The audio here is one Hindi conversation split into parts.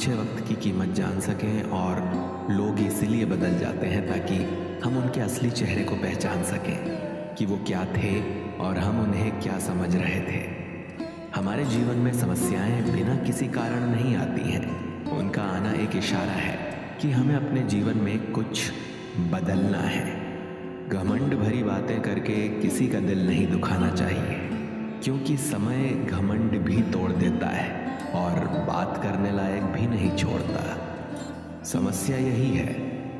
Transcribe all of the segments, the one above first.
अच्छे वक्त की कीमत जान सकें। और लोग इसलिए बदल जाते हैं ताकि हम उनके असली चेहरे को पहचान सकें कि वो क्या थे और हम उन्हें क्या समझ रहे थे। हमारे जीवन में समस्याएं बिना किसी कारण नहीं आती हैं। उनका आना एक इशारा है कि हमें अपने जीवन में कुछ बदलना है। घमंड भरी बातें करके किसी का दिल नहीं दुखाना चाहिए, क्योंकि समय घमंड भी तोड़ देता है और बात करने लायक भी नहीं छोड़ता। समस्या यही है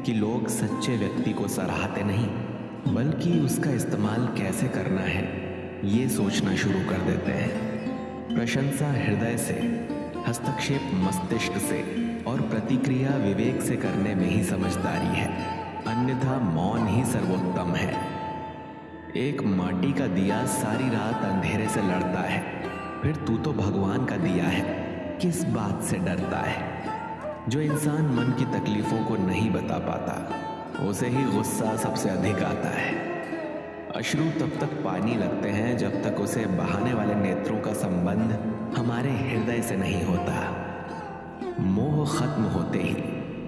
कि लोग सच्चे व्यक्ति को सराहते नहीं, बल्कि उसका इस्तेमाल कैसे करना है ये सोचना शुरू कर देते हैं। प्रशंसा हृदय से, हस्तक्षेप मस्तिष्क से और प्रतिक्रिया विवेक से करने में ही समझदारी है, अन्यथा मौन ही सर्वोत्तम है। एक माटी का दिया सारी रात अंधेरे से लड़ता है, फिर तू तो भगवान का दिया है, किस बात से डरता है। जो इंसान मन की तकलीफों को नहीं बता पाता, उसे ही गुस्सा सबसे अधिक आता है। अश्रु तब तक पानी लगते हैं जब तक उसे बहाने वाले नेत्रों का संबंध हमारे हृदय से नहीं होता। मोह खत्म होते ही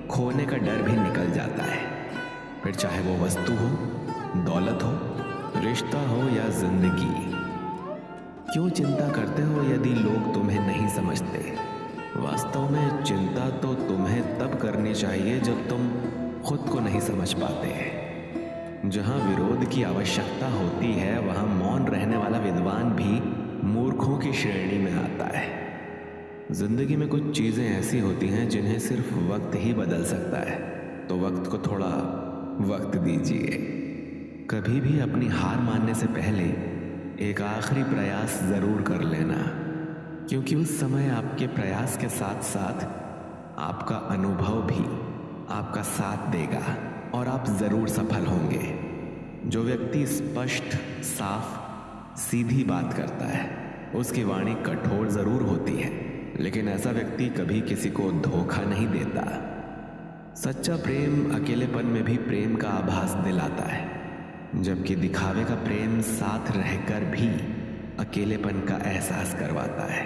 खोने का डर भी निकल जाता है, फिर चाहे वो वस्तु हो, दौलत हो, रिश्ता हो या जिंदगी। क्यों चिंता करते हो यदि लोग तुम्हें नहीं समझते? वास्तव में चिंता तो तुम्हें तब करनी चाहिए जब तुम खुद को नहीं समझ पाते। जहां विरोध की आवश्यकता होती है, वहां मौन रहने वाला विद्वान भी मूर्खों की श्रेणी में आता है। जिंदगी में कुछ चीजें ऐसी होती हैं जिन्हें सिर्फ वक्त ही बदल सकता है, तो वक्त को थोड़ा वक्त दीजिए। कभी भी अपनी हार मानने से पहले एक आखिरी प्रयास जरूर कर लेना, क्योंकि उस समय आपके प्रयास के साथ साथ आपका अनुभव भी आपका साथ देगा और आप जरूर सफल होंगे। जो व्यक्ति स्पष्ट, साफ, सीधी बात करता है, उसकी वाणी कठोर जरूर होती है, लेकिन ऐसा व्यक्ति कभी किसी को धोखा नहीं देता। सच्चा प्रेम अकेलेपन में भी प्रेम का आभास दिलाता है, जबकि दिखावे का प्रेम साथ रहकर भी अकेलेपन का एहसास करवाता है।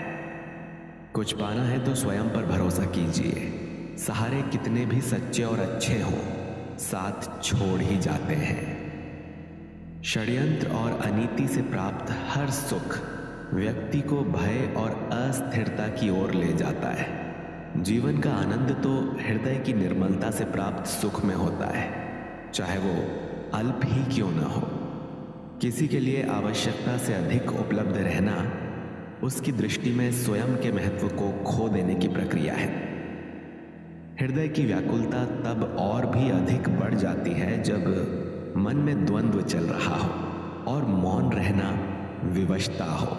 कुछ पाना है तो स्वयं पर भरोसा कीजिए। सहारे कितने भी सच्चे और अच्छे हों, साथ छोड़ ही जाते हैं। षड्यंत्र और अनीति से प्राप्त हर सुख व्यक्ति को भय और अस्थिरता की ओर ले जाता है। जीवन का आनंद तो हृदय की निर्मलता से प्राप्त सुख में होता है, चाहे वो अल्प ही क्यों ना हो। किसी के लिए आवश्यकता से अधिक उपलब्ध रहना उसकी दृष्टि में स्वयं के महत्व को खो देने की प्रक्रिया है। हृदय की व्याकुलता तब और भी अधिक बढ़ जाती है जब मन में द्वंद्व चल रहा हो और मौन रहना विवशता हो।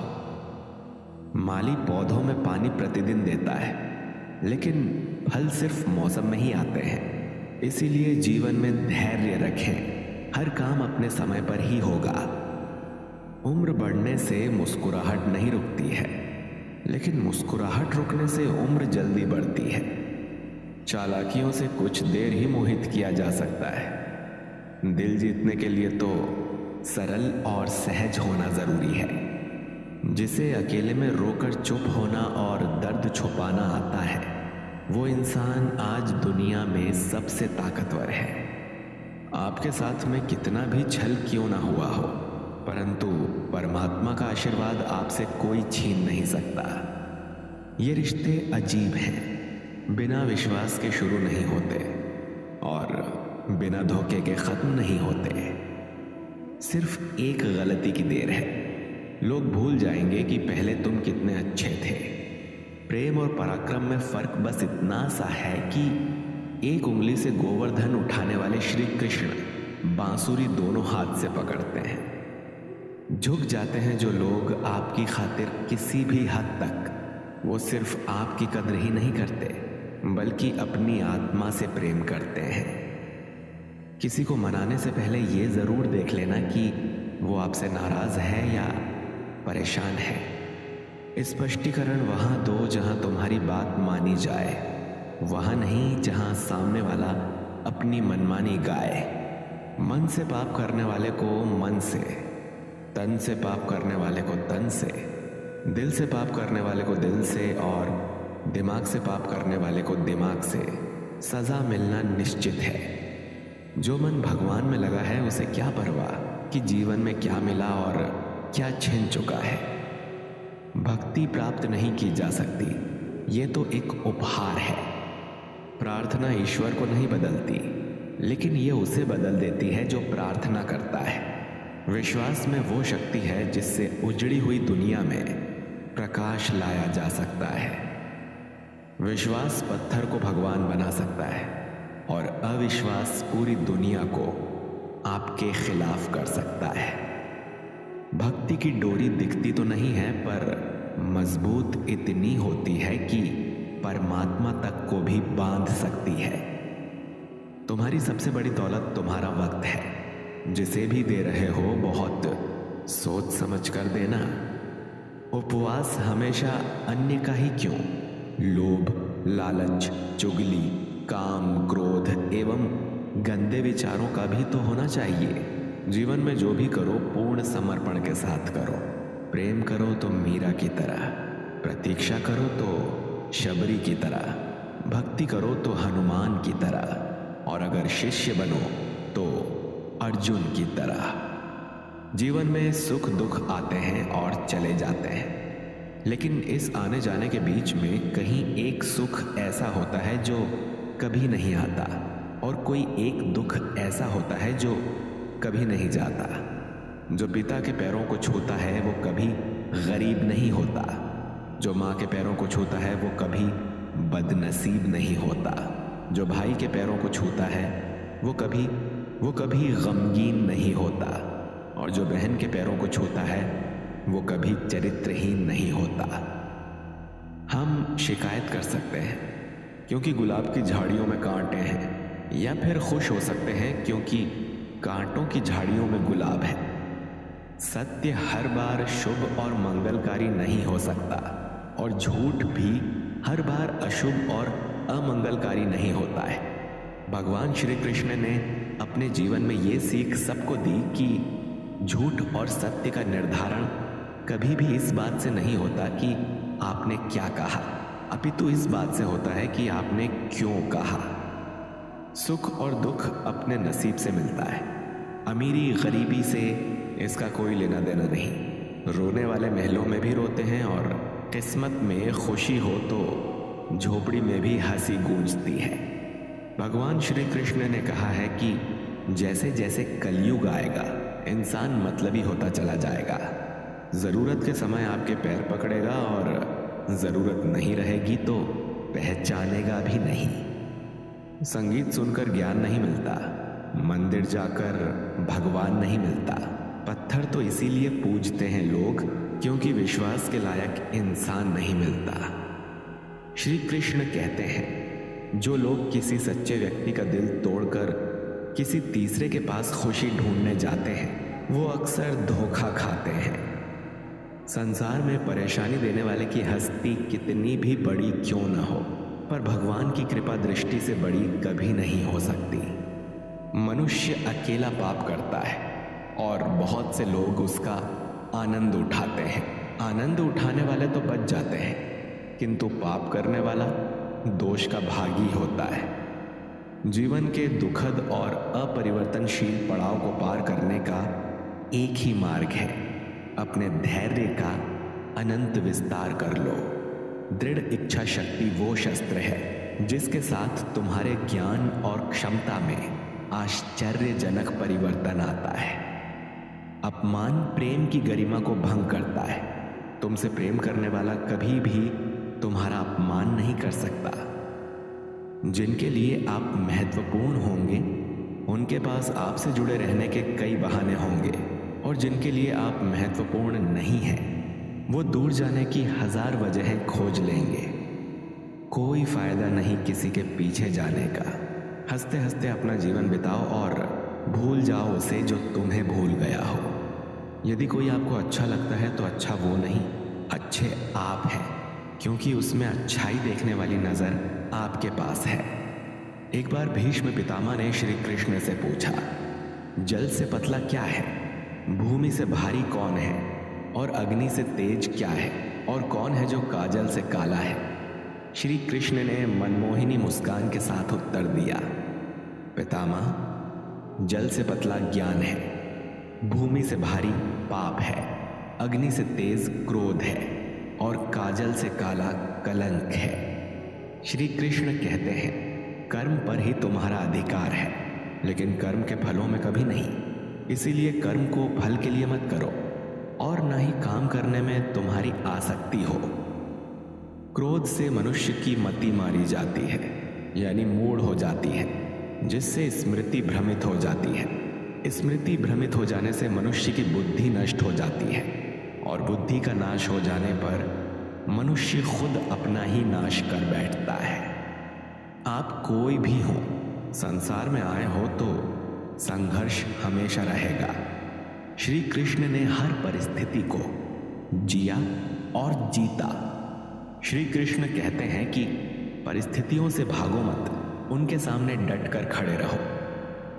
माली पौधों में पानी प्रतिदिन देता है, लेकिन फल सिर्फ मौसम में ही आते हैं। इसीलिए जीवन में धैर्य रखें, हर काम अपने समय पर ही होगा। उम्र बढ़ने से मुस्कुराहट नहीं रुकती है, लेकिन मुस्कुराहट रुकने से उम्र जल्दी बढ़ती है। चालाकियों से कुछ देर ही मोहित किया जा सकता है। दिल जीतने के लिए तो सरल और सहज होना जरूरी है। जिसे अकेले में रोकर चुप होना और दर्द छुपाना आता है, वो इंसान आज दुनिया में सबसे ताकतवर है। आपके साथ में कितना भी छल क्यों ना हुआ हो, परंतु परमात्मा का आशीर्वाद आपसे कोई छीन नहीं सकता। ये रिश्ते अजीब हैं, बिना विश्वास के शुरू नहीं होते और बिना धोखे के खत्म नहीं होते। सिर्फ एक गलती की देर है। लोग भूल जाएंगे कि पहले तुम कितने अच्छे थे। प्रेम और पराक्रम में फर्क बस इतना सा है कि एक उंगली से गोवर्धन उठाने वाले श्री कृष्ण बांसुरी दोनों हाथ से पकड़ते हैं। झुक जाते हैं जो लोग आपकी खातिर किसी भी हद तक। वो सिर्फ आपकी कद्र ही नहीं करते, बल्कि अपनी आत्मा से प्रेम करते हैं। किसी को मनाने से पहले ये जरूर देख लेना कि वो आपसे नाराज है या परेशान है। स्पष्टीकरण वहां दो जहां तुम्हारी बात मानी जाए, वहां नहीं जहां सामने वाला अपनी मनमानी गाए। मन से पाप करने वाले को मन से, तन से पाप करने वाले को तन से, दिल से पाप करने वाले को दिल से और दिमाग से पाप करने वाले को दिमाग से सजा मिलना निश्चित है। जो मन भगवान में लगा है उसे क्या परवाह कि जीवन में क्या मिला और क्या छिन चुका है। भक्ति प्राप्त नहीं की जा सकती, ये तो एक उपहार है। प्रार्थना ईश्वर को नहीं बदलती, लेकिन ये उसे बदल देती है जो प्रार्थना करता है। विश्वास में वो शक्ति है जिससे उजड़ी हुई दुनिया में प्रकाश लाया जा सकता है। विश्वास पत्थर को भगवान बना सकता है और अविश्वास पूरी दुनिया को आपके खिलाफ कर सकता है। भक्ति की डोरी दिखती तो नहीं है, पर मजबूत इतनी होती है कि परमात्मा तक को भी बांध सकती है। तुम्हारी सबसे बड़ी दौलत तुम्हारा वक्त है। जिसे भी दे रहे हो बहुत सोच समझ कर देना। उपवास हमेशा अन्य का ही क्यों? लोभ, लालच, चुगली, काम, क्रोध एवं गंदे विचारों का भी तो होना चाहिए। जीवन में जो भी करो पूर्ण समर्पण के साथ करो। प्रेम करो तो मीरा की तरह, प्रतीक्षा करो तो शबरी की तरह, भक्ति करो तो हनुमान की तरह, और अगर शिष्य बनो तो अर्जुन की तरह। जीवन में सुख दुख आते हैं और चले जाते हैं, लेकिन इस आने जाने के बीच में कहीं एक सुख ऐसा होता है जो कभी नहीं आता, और कोई एक दुख ऐसा होता है जो कभी नहीं जाता। जो पिता के पैरों को छूता है वो कभी गरीब नहीं होता। जो माँ के पैरों को छूता है वो कभी बदनसीब नहीं होता। जो भाई के पैरों को छूता है वो कभी गमगीन नहीं होता, और जो बहन के पैरों को छूता है वो कभी चरित्रहीन नहीं होता। हम शिकायत कर सकते हैं क्योंकि गुलाब की झाड़ियों में कांटे हैं, या फिर खुश हो सकते हैं क्योंकि कांटों की झाड़ियों में गुलाब है। सत्य हर बार शुभ और मंगलकारी नहीं हो सकता, और झूठ भी हर बार अशुभ और अमंगलकारी नहीं होता है। भगवान श्री कृष्ण ने अपने जीवन में ये सीख सबको दी कि झूठ और सत्य का निर्धारण कभी भी इस बात से नहीं होता कि आपने क्या कहा, अपितु इस बात से होता है कि आपने क्यों कहा। सुख और दुख अपने नसीब से मिलता है। अमीरी गरीबी से इसका कोई लेना देना नहीं। रोने वाले महलों में भी रोते हैं, और किस्मत में खुशी हो तो झोपड़ी में भी हंसी गूंजती है। भगवान श्री कृष्ण ने कहा है कि जैसे जैसे कलयुग आएगा इंसान मतलबी होता चला जाएगा। जरूरत के समय आपके पैर पकड़ेगा और जरूरत नहीं रहेगी तो पहचानेगा भी नहीं। संगीत सुनकर ज्ञान नहीं मिलता, मंदिर जाकर भगवान नहीं मिलता। पत्थर तो इसीलिए पूजते हैं लोग क्योंकि विश्वास के लायक इंसान नहीं मिलता। श्री कृष्ण कहते हैं, जो लोग किसी सच्चे व्यक्ति का दिल तोड़कर किसी तीसरे के पास खुशी ढूंढने जाते हैं वो अक्सर धोखा खाते हैं। संसार में परेशानी देने वाले की हस्ती कितनी भी बड़ी क्यों न हो, पर भगवान की कृपा दृष्टि से बड़ी कभी नहीं हो सकती। मनुष्य अकेला पाप करता है और बहुत से लोग उसका आनंद उठाते हैं। आनंद उठाने वाले तो बच जाते हैं, किंतु पाप करने वाला दोष का भागी होता है। जीवन के दुखद और अपरिवर्तनशील पड़ाव को पार करने का एक ही मार्ग है, अपने धैर्य का अनंत विस्तार कर लो। दृढ़ इच्छा शक्ति वो शस्त्र है जिसके साथ तुम्हारे ज्ञान और क्षमता में आश्चर्यजनक परिवर्तन आता है। अपमान प्रेम की गरिमा को भंग करता है। तुमसे प्रेम करने वाला कभी भी तुम्हारा अपमान नहीं कर सकता। जिनके लिए आप महत्वपूर्ण होंगे उनके पास आपसे जुड़े रहने के कई बहाने होंगे, और जिनके लिए आप महत्वपूर्ण नहीं हैं वो दूर जाने की 1000 वजहें खोज लेंगे। कोई फायदा नहीं किसी के पीछे जाने का। हंसते हंसते अपना जीवन बिताओ और भूल जाओ उसे जो तुम्हें भूल गया हो। यदि कोई आपको अच्छा लगता है तो अच्छा वो नहीं, अच्छे आप हैं, क्योंकि उसमें अच्छाई देखने वाली नजर आपके पास है। एक बार भीष्म पितामह ने श्री कृष्ण से पूछा, जल से पतला क्या है, भूमि से भारी कौन है, और अग्नि से तेज क्या है, और कौन है जो काजल से काला है। श्री कृष्ण ने मनमोहिनी मुस्कान के साथ उत्तर दिया, पितामह, जल से पतला ज्ञान है, भूमि से भारी पाप है, अग्नि से तेज क्रोध है और काजल से काला कलंक है। श्री कृष्ण कहते हैं, कर्म पर ही तुम्हारा अधिकार है, लेकिन कर्म के फलों में कभी नहीं। इसीलिए कर्म को फल के लिए मत करो और ना ही काम करने में तुम्हारी आसक्ति हो। क्रोध से मनुष्य की मति मारी जाती है, यानी मूढ़ हो जाती है, जिससे स्मृति भ्रमित हो जाती है। स्मृति भ्रमित हो जाने से मनुष्य की बुद्धि नष्ट हो जाती है और बुद्धि का नाश हो जाने पर मनुष्य खुद अपना ही नाश कर बैठता है। आप कोई भी हो, संसार में आए हो तो संघर्ष हमेशा रहेगा। श्री कृष्ण ने हर परिस्थिति को जिया और जीता। श्री कृष्ण कहते हैं कि परिस्थितियों से भागो मत, उनके सामने डट कर खड़े रहो,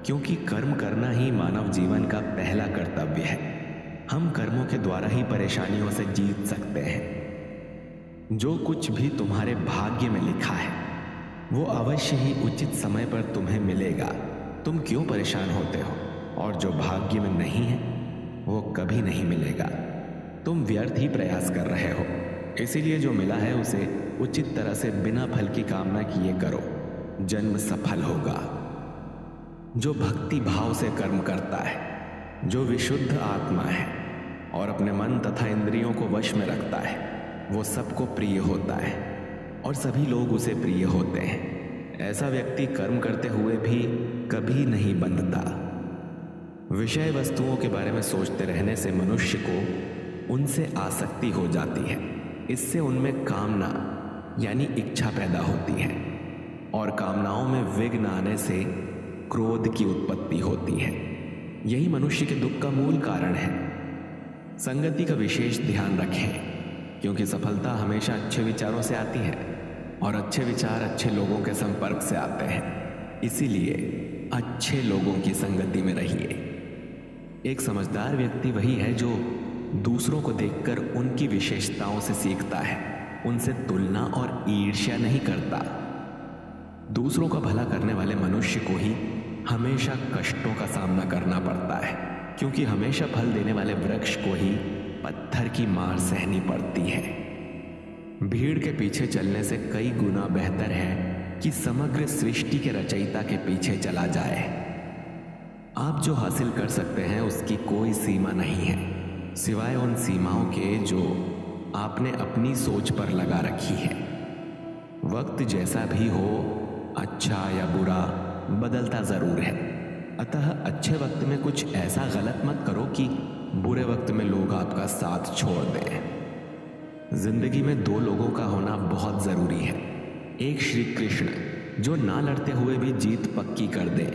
क्योंकि कर्म करना ही मानव जीवन का पहला कर्तव्य है। हम कर्मों के द्वारा ही परेशानियों से जीत सकते हैं। जो कुछ भी तुम्हारे भाग्य में लिखा है वो अवश्य ही उचित समय पर तुम्हें मिलेगा। तुम क्यों परेशान होते हो? और जो भाग्य में नहीं है वो कभी नहीं मिलेगा। तुम व्यर्थ ही प्रयास कर रहे हो, इसीलिए जो मिला है उसे उचित तरह से बिना फल की कामना किए करो, जन्म सफल होगा। जो भक्ति भाव से कर्म करता है, जो विशुद्ध आत्मा है और अपने मन तथा इंद्रियों को वश में रखता है, वो सबको प्रिय होता है और सभी लोग उसे प्रिय होते हैं। ऐसा व्यक्ति कर्म करते हुए भी कभी नहीं बंधता। विषय वस्तुओं के बारे में सोचते रहने से मनुष्य को उनसे आसक्ति हो जाती है। इससे उनमें कामना यानी इच्छा पैदा होती है और कामनाओं में विघ्न आने से क्रोध की उत्पत्ति होती है। यही मनुष्य के दुख का मूल कारण है। संगति का विशेष ध्यान रखें, क्योंकि सफलता हमेशा अच्छे विचारों से आती है और अच्छे विचार अच्छे लोगों के संपर्क से आते हैं। इसीलिए अच्छे लोगों की संगति में रहिए। एक समझदार व्यक्ति वही है जो दूसरों को देखकर उनकी विशेषताओं से सीखता है, उनसे तुलना और ईर्ष्या नहीं करता। दूसरों का भला करने वाले मनुष्य को ही हमेशा कष्टों का सामना करना पड़ता है, क्योंकि हमेशा फल देने वाले वृक्ष को ही पत्थर की मार सहनी पड़ती है। भीड़ के पीछे चलने से कई गुना बेहतर है कि समग्र सृष्टि के रचयिता के पीछे चला जाए। आप जो हासिल कर सकते हैं उसकी कोई सीमा नहीं है, सिवाय उन सीमाओं के जो आपने अपनी सोच पर लगा रखी है। वक्त जैसा भी हो, अच्छा या बुरा, बदलता जरूर है। अतः अच्छे वक्त में कुछ ऐसा गलत मत करो कि बुरे वक्त में लोग आपका साथ छोड़ दें। जिंदगी में दो लोगों का होना बहुत जरूरी है। एक श्री कृष्ण जो ना लड़ते हुए भी जीत पक्की कर दे,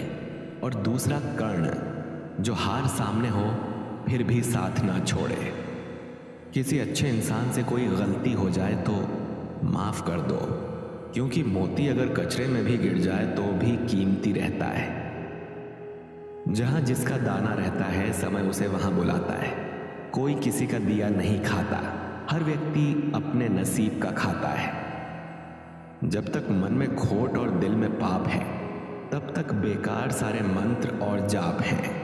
और दूसरा कर्ण जो हार सामने हो फिर भी साथ ना छोड़े। किसी अच्छे इंसान से कोई गलती हो जाए तो माफ कर दो, क्योंकि मोती अगर कचरे में भी गिर जाए तो भी कीमती रहता है। जहां जिसका दाना रहता है समय उसे वहां बुलाता है। कोई किसी का दिया नहीं खाता, हर व्यक्ति अपने नसीब का खाता है। जब तक मन में खोट और दिल में पाप है तब तक बेकार सारे मंत्र और जाप हैं।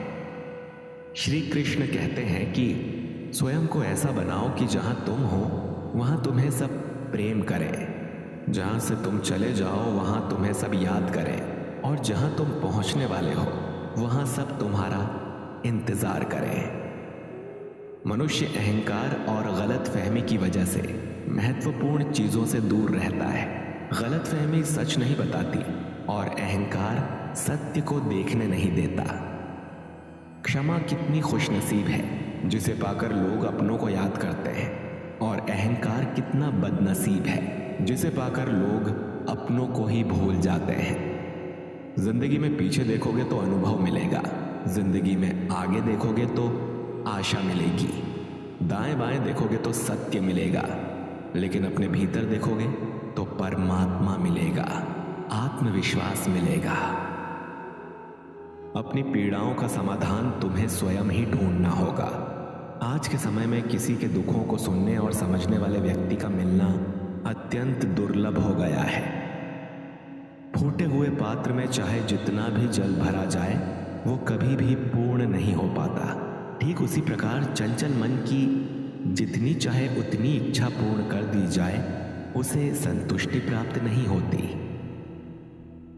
श्री कृष्ण कहते हैं कि स्वयं को ऐसा बनाओ कि जहां तुम हो वहां तुम्हें सब प्रेम करें, जहां से तुम चले जाओ वहां तुम्हें सब याद करें, और जहां तुम पहुंचने वाले हो वहां सब तुम्हारा इंतजार करें। मनुष्य अहंकार और गलत फहमी की वजह से महत्वपूर्ण चीजों से दूर रहता है। गलत फहमी सच नहीं बताती और अहंकार सत्य को देखने नहीं देता। क्षमा कितनी खुशनसीब है जिसे पाकर लोग अपनों को याद करते हैं, और अहंकार कितना बदनसीब है जिसे पाकर लोग अपनों को ही भूल जाते हैं। जिंदगी में पीछे देखोगे तो अनुभव मिलेगा, जिंदगी में आगे देखोगे तो आशा मिलेगी, दाएं बाएं देखोगे तो सत्य मिलेगा, लेकिन अपने भीतर देखोगे तो परमात्मा मिलेगा, आत्मविश्वास मिलेगा। अपनी पीड़ाओं का समाधान तुम्हें स्वयं ही ढूंढना होगा। आज के समय में किसी के दुखों को सुनने और समझने वाले व्यक्ति का मिलना अत्यंत दुर्लभ हो गया फूटे हुए पात्र में चाहे जितना भी जल भरा जाए वो कभी भी पूर्ण नहीं हो पाता। ठीक उसी प्रकार चंचल मन की जितनी चाहे उतनी इच्छा पूर्ण कर दी जाए उसे संतुष्टि प्राप्त नहीं होती।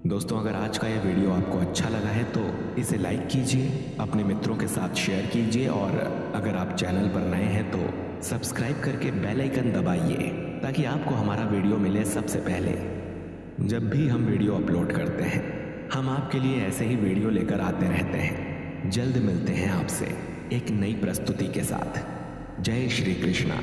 दोस्तों, अगर आज का यह वीडियो आपको अच्छा लगा है तो इसे लाइक कीजिए, अपने मित्रों के साथ शेयर कीजिए और अगर आप चैनल पर नए हैं तो सब्सक्राइब करके बेल आइकन दबाइए ताकि आपको हमारा वीडियो मिले सबसे पहले। जब भी हम वीडियो अपलोड करते हैं हम आपके लिए ऐसे ही वीडियो लेकर आते रहते हैं। जल्द मिलते हैं आपसे एक नई प्रस्तुति के साथ। जय श्री कृष्णा।